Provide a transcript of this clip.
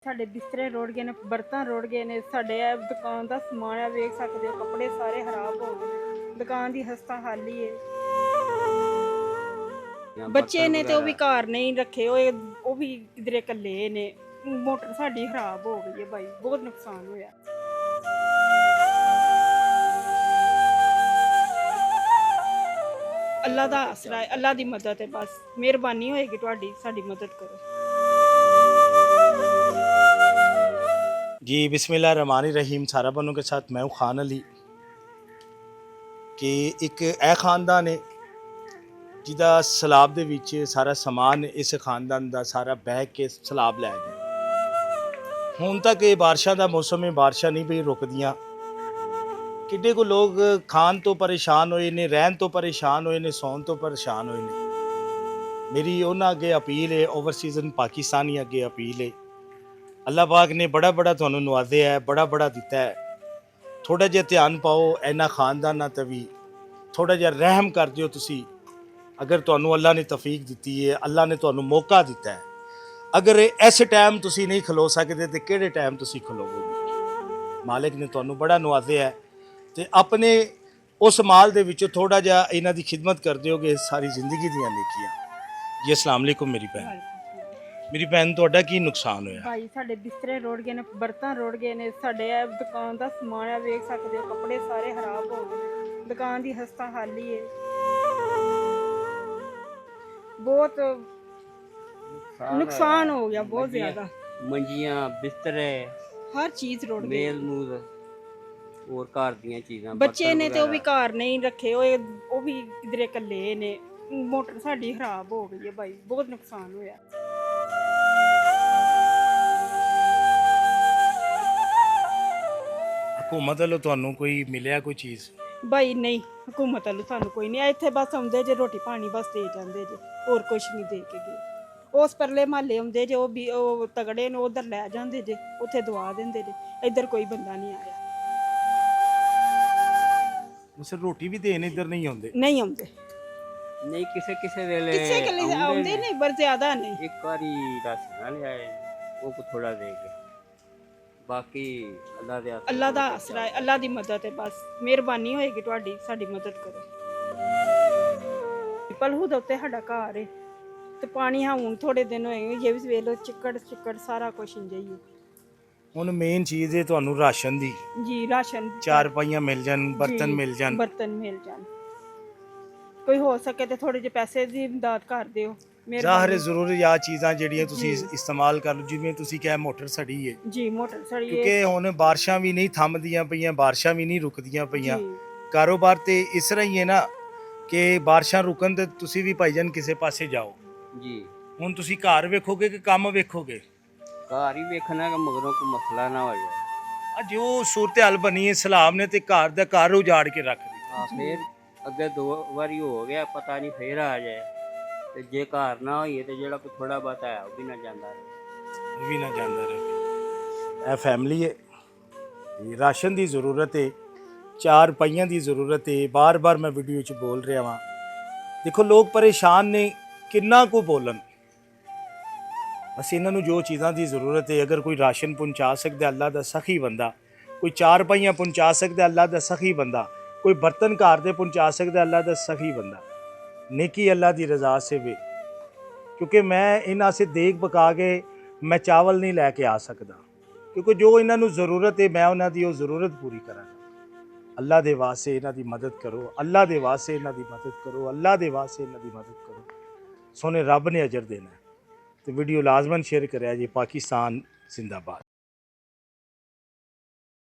ਸਾਡੇ ਬਿਸਤਰੇ ਰੁੜ ਗਏ ਨੇ, ਬਰਤਨ ਰੁੜ ਗਏ ਨੇ, ਸਾਡੇ ਇਹ ਦੁਕਾਨ ਦਾ ਸਮਾਨ ਆ ਵੇਖ ਸਕਦੇ ਹੋ, ਕੱਪੜੇ ਸਾਰੇ ਖਰਾਬ ਹੋ ਗਏ ਨੇ, ਦੁਕਾਨ ਦੀ ਹਸਤਾ ਹਾਲੀ ਏ। ਬੱਚੇ ਨੇ ਤੇ ਉਹ ਵੀ ਘਰ ਨਹੀਂ ਰੱਖੇ ਹੋਏ, ਉਹ ਵੀ ਕਿਧਰੇ ਇਕੱਲੇ ਨੇ। ਮੋਟਰ ਸਾਡੀ ਖਰਾਬ ਹੋ ਗਈ ਹੈ ਭਾਈ, ਬਹੁਤ ਨੁਕਸਾਨ ਹੋਇਆ। ਅੱਲਾ ਦਾ ਆਸਰਾ ਹੈ, ਅੱਲਾ ਦੀ मदद है, बस मेहरबानी होएगी ਤੁਹਾਡੀ, ਸਾਡੀ मदद करो जी। बिस्मिल्लाहिर्रहमानिर्रहीम। सारा बनों के साथ मैं हूँ खान अली कि एक ਇਹ ਖਾਨਦਾਨ ਹੈ ਜਿਹਦਾ ਸਲਾਬ ਦੇ ਵਿੱਚ ਸਾਰਾ ਸਮਾਨ ਇਸ ਖਾਨਦਾਨ ਦਾ ਸਾਰਾ ਬਹਿ ਕੇ ਸਲਾਬ ਲੈ ਗਿਆ। ਹੁਣ ਤੱਕ ਇਹ ਬਾਰਿਸ਼ਾਂ ਦਾ ਮੌਸਮ ਹੈ, ਬਾਰਿਸ਼ਾਂ ਨਹੀਂ ਪਈ ਰੁਕਦੀਆਂ। ਕਿੱਡੇ ਕੋ ਲੋਕ ਖਾਣ ਤੋਂ ਪਰੇਸ਼ਾਨ ਹੋਏ ਨੇ, ਰਹਿਣ ਤੋਂ ਪਰੇਸ਼ਾਨ ਹੋਏ ਨੇ, ਸੌਣ ਤੋਂ ਪਰੇਸ਼ਾਨ ਹੋਏ ਨੇ। ਮੇਰੀ ਉਹਨਾਂ ਅੱਗੇ ਅਪੀਲ ਹੈ, ਓਵਰਸੀਜ਼ਨ ਪਾਕਿਸਤਾਨੀ ਅੱਗੇ ਅਪੀਲ ਹੈ, ਅੱਲਾਹ ਪਾਕ ਨੇ ਬੜਾ ਤੁਹਾਨੂੰ ਨਵਾਜ਼ਿਆ ਹੈ, ਬੜਾ ਦਿੱਤਾ ਹੈ। ਥੋੜਾ ਜਿਹਾ ਧਿਆਨ ਪਾਓ ਇਹਨਾਂ ਖਾਨਦਾਨਾਂ ਤੇ ਵੀ, ਥੋੜਾ ਜਿਹਾ ਰਹਿਮ ਕਰ ਦਿਓ ਤੁਸੀਂ। ਅਗਰ ਤੁਹਾਨੂੰ ਅੱਲਾਹ ਨੇ ਤੌਫੀਕ ਦਿੱਤੀ ਹੈ, ਅੱਲਾਹ ਨੇ ਤੁਹਾਨੂੰ ਮੌਕਾ ਦਿੱਤਾ ਹੈ, ਅਗਰ ਇਸ ਟਾਈਮ ਤੁਸੀਂ ਨਹੀਂ ਖਲੋ ਸਕਦੇ ਤੇ ਕਿਹੜੇ ਟਾਈਮ ਤੁਸੀਂ ਖਲੋਗੇ। ਮਾਲਿਕ ਨੇ ਤੁਹਾਨੂੰ ਬੜਾ ਨਵਾਜ਼ਿਆ ਹੈ ਤੇ ਆਪਣੇ ਉਸ ਮਾਲ ਦੇ ਵਿੱਚੋਂ ਥੋੜਾ ਜਿਹਾ ਇਹਨਾਂ ਦੀ ਖਿਦਮਤ ਕਰ ਦਿਓਗੇ, ਸਾਰੀ ਜ਼ਿੰਦਗੀ ਦੀਆਂ ਨੇਕੀਆਂ। ਜੀ अस्सलाम वालेकुम मेरी भैन ਤੁਹਾਡਾ ਕੀ ਨੁਕਸਾਨ ਹੋਇਆ? ਭਾਈ ਸਾਡੇ ਬਿਸਤਰੇ ਰੁੜ ਗਏ ਨੇ, ਬਰਤਨ ਰੁੜ ਗਏ ਨੇ, ਸਾਡੇ ਇਹ ਦੁਕਾਨ ਦਾ ਸਮਾਨ ਆ ਵੇਖ ਸਕਦੇ ਹੋ, ਕੱਪੜੇ ਸਾਰੇ ਖਰਾਬ ਹੋ ਗਏ ਨੇ, ਦੁਕਾਨ ਦੀ ਹਸਤਾ ਹਾਲੀ ਏ। ਬਹੁਤ ਨੁਕਸਾਨ ਹੋ ਗਿਆ, ਬਹੁਤ ਜ਼ਿਆਦਾ। ਮੰਜੀਆਂ, ਬਿਸਤਰੇ, ਹਰ ਚੀਜ਼ ਰੁੜ ਗਈ। ਮੇਲ ਮੂਲ ਹੋਰ ਘਰ ਦੀਆਂ ਚੀਜ਼ਾਂ, ਬੱਚੇ ਨੇ ਤੇ ਉਹ ਵੀ ਘਰ ਨਹੀਂ ਰੱਖੇ ਹੋਏ, ਉਹ ਵੀ ਕਿਧਰੇ ਇਕੱਲੇ ਨੇ। ਮੋਟਰ ਸਾਡੀ ਖਰਾਬ ਹੋ ਗਈ ਹੈ ਭਾਈ, ਬਹੁਤ ਨੁਕਸਾਨ ਹੋਇਆ। ਹਕੂਮਤ ਵੱਲੋਂ ਤੁਹਾਨੂੰ ਕੋਈ ਮਿਲਿਆ ਕੋਈ ਚੀਜ਼? ਭਾਈ ਨਹੀਂ, ਹਕੂਮਤ ਵੱਲੋਂ ਸਾਨੂੰ ਕੋਈ ਨਹੀਂ। ਇੱਥੇ ਬਸ ਆਉਂਦੇ ਜੇ ਰੋਟੀ ਪਾਣੀ ਬਸ ਦੇ ਜਾਂਦੇ ਜੇ, ਹੋਰ ਕੁਛ ਨਹੀਂ ਦੇ ਕੇ ਗਏ। ਉਸ ਪਰਲੇ ਮਹੱਲੇ ਆਉਂਦੇ ਜੇ, ਉਹ ਤਗੜੇ ਨੇ, ਉਧਰ ਲੈ ਜਾਂਦੇ ਜੇ, ਉੱਥੇ ਦਵਾ ਦਿੰਦੇ ਜੇ। ਇੱਧਰ ਕੋਈ ਬੰਦਾ ਨਹੀਂ ਆਇਆ। ਉਸ ਰੋਟੀ ਵੀ ਦੇਣ ਇੱਧਰ ਨਹੀਂ ਆਉਂਦੇ? ਨਹੀਂ ਆਉਂਦੇ, ਨਹੀਂ ਕਿਸੇ ਵੇਲੇ ਆਉਂਦੇ ਨਹੀਂ, ਪਰ ਜ਼ਿਆਦਾ ਨਹੀਂ। ਇੱਕ ਵਾਰੀ ਰਾਸ਼ਨ ਲਿਆਏ, ਉਹ ਕੋ ਥੋੜਾ ਦੇ ਕੇ, ਬਾਕੀ ਅੱਲਾ ਦਾ ਆਸਰਾ ਹੈ, ਅੱਲਾ ਦੀ ਮਦਦ ਹੈ, ਬਸ ਮਿਹਰਬਾਨੀ ਹੋਏਗੀ ਤੁਹਾਡੀ, ਸਾਡੀ ਮਦਦ ਕਰੋ। ਪਲਹੂ ਦੇ ਉੱਤੇ ਸਾਡਾ ਘਰ ਹੈ ਤੇ ਪਾਣੀ ਹੁਣ ਥੋੜੇ ਦਿਨ ਹੋਏ, ਇਹ ਵੀ ਵੇਖ ਲਓ, ਚਿੱਕੜ ਸਾਰਾ ਕੁਝ ਇੰਜ ਹੀ ਹੈ। ਹੁਣ ਮੇਨ ਚੀਜ਼ ਹੈ ਤੁਹਾਨੂੰ ਰਾਸ਼ਨ ਦੀ। ਜੀ ਰਾਸ਼ਨ, ਚਾਰਪਾਈਆਂ ਮਿਲ ਜਾਣ, ਬਰਤਨ ਮਿਲ ਜਾਣ। ਕੋਈ ਹੋ ਸਕੇ ਤੇ ਥੋੜੇ ਜਿਹੇ ਪੈਸੇ ਦੀ ਇਮਦਾਦ ਕਰ ਦਿਓ। ਜ਼ਾਹਰ ਜ਼ਰੂਰੀਆਤ ਚੀਜ਼ਾਂ ਜਿਹੜੀਆਂ ਤੁਸੀਂ ਇਸਤੇਮਾਲ ਕਰ ਲਓ, ਜਿਵੇਂ ਤੁਸੀਂ ਕਿਹਾ ਮੋਟਰ ਸੜੀ ਹੈ ਜੀ, ਮੋਟਰ ਸੜੀ ਹੈ ਕਿਉਂਕਿ ਹੁਣ ਬਾਰਿਸ਼ਾਂ ਵੀ ਨਹੀਂ ਥੰਮਦੀਆਂ ਪਈਆਂ, ਬਾਰਿਸ਼ਾਂ ਵੀ ਨਹੀਂ ਰੁਕਦੀਆਂ ਪਈਆਂ। ਕਾਰੋਬਾਰ ਤੇ ਇਸ ਤਰ੍ਹਾਂ ਹੀ ਹੈ ਨਾ ਕਿ ਬਾਰਿਸ਼ਾਂ ਰੁਕਣ ਤੇ ਤੁਸੀਂ ਵੀ ਭਾਈਜਾਨ ਕਿਸੇ ਪਾਸੇ ਜਾਓ ਜੀ। ਹੁਣ ਤੁਸੀਂ ਘਰ ਵੇਖੋਗੇ ਕਿ ਕੰਮ ਵੇਖੋਗੇ? ਘਰ ਹੀ ਵੇਖਣਾ ਕਿ ਮਗਰੋਂ ਕੋਈ ਮਸਲਾ ਨਾ ਹੋ ਜਾਏ। ਅੱਜ ਉਹ ਸੂਰਤ ਹਾਲ ਬਣੀ ਹੈ, ਸਲਾਬ ਨੇ ਤੇ ਘਰ ਉਜਾੜ ਕੇ ਰੱਖ ਦਿੱਤਾ। ਫਿਰ ਅੱਗੇ 2 ਵਾਰੀ ਹੋ ਗਿਆ, ਪਤਾ ਨਹੀਂ ਫੇਰ ਆ ਜਾਏ। ਤੇ ਜੇ ਘਰ ਨਾ ਹੋਈਏ ਤੇ ਜਿਹੜਾ ਕੋਈ ਥੋੜਾ ਬਹੁਤਾ ਹੈ ਉਹ ਵੀ ਨਾ ਜਾਂਦਾ ਰਹੇ। ਇਹ ਫੈਮਿਲੀ ਹੈ, ਰਾਸ਼ਨ ਦੀ ਜ਼ਰੂਰਤ ਹੈ, 4 ਪਹੀਆਂ ਦੀ ਜ਼ਰੂਰਤ ਹੈ। ਬਾਰ ਮੈਂ ਵੀਡੀਓ 'ਚ ਬੋਲ ਰਿਹਾ ਵਾਂ, ਦੇਖੋ ਲੋਕ ਪਰੇਸ਼ਾਨ ਨੇ, ਕਿੰਨਾ ਕੁ ਬੋਲਣ। ਬਸ ਇਹਨਾਂ ਨੂੰ ਜੋ ਚੀਜ਼ਾਂ ਦੀ ਜ਼ਰੂਰਤ ਹੈ, ਅਗਰ ਕੋਈ ਰਾਸ਼ਨ ਪਹੁੰਚਾ ਸਕਦਾ ਅੱਲਾ ਦਾ ਸਖੀ ਬੰਦਾ, ਕੋਈ 4 ਪਹੀਆਂ ਪਹੁੰਚਾ ਸਕਦਾ ਅੱਲਾ ਦਾ ਸਖੀ ਬੰਦਾ, ਕੋਈ ਬਰਤਨ ਘਰ ਦੇ ਪਹੁੰਚਾ ਸਕਦਾ ਅੱਲਾ ਦਾ ਸਖੀ ਬੰਦਾ, नेकी अल्लाह की रज़ा से वे। क्योंकि मैं इन्हां से देख पका के मैं चावल नहीं लैके आ सकता, क्योंकि जो इन्हों ज़रूरत है मैं उन्हों की ज़रूरत पूरी करा। अल्लाह दे वास्ते इन्हां दी मदद करो, अल्लाह दे वास्ते इन्हां दी मदद करो, अल्लाह दे वास्ते इन्हां दी मदद करो। सोने रब ने अजर देना है। तो वीडियो लाजमन शेयर करें जी। पाकिस्तान जिंदाबाद।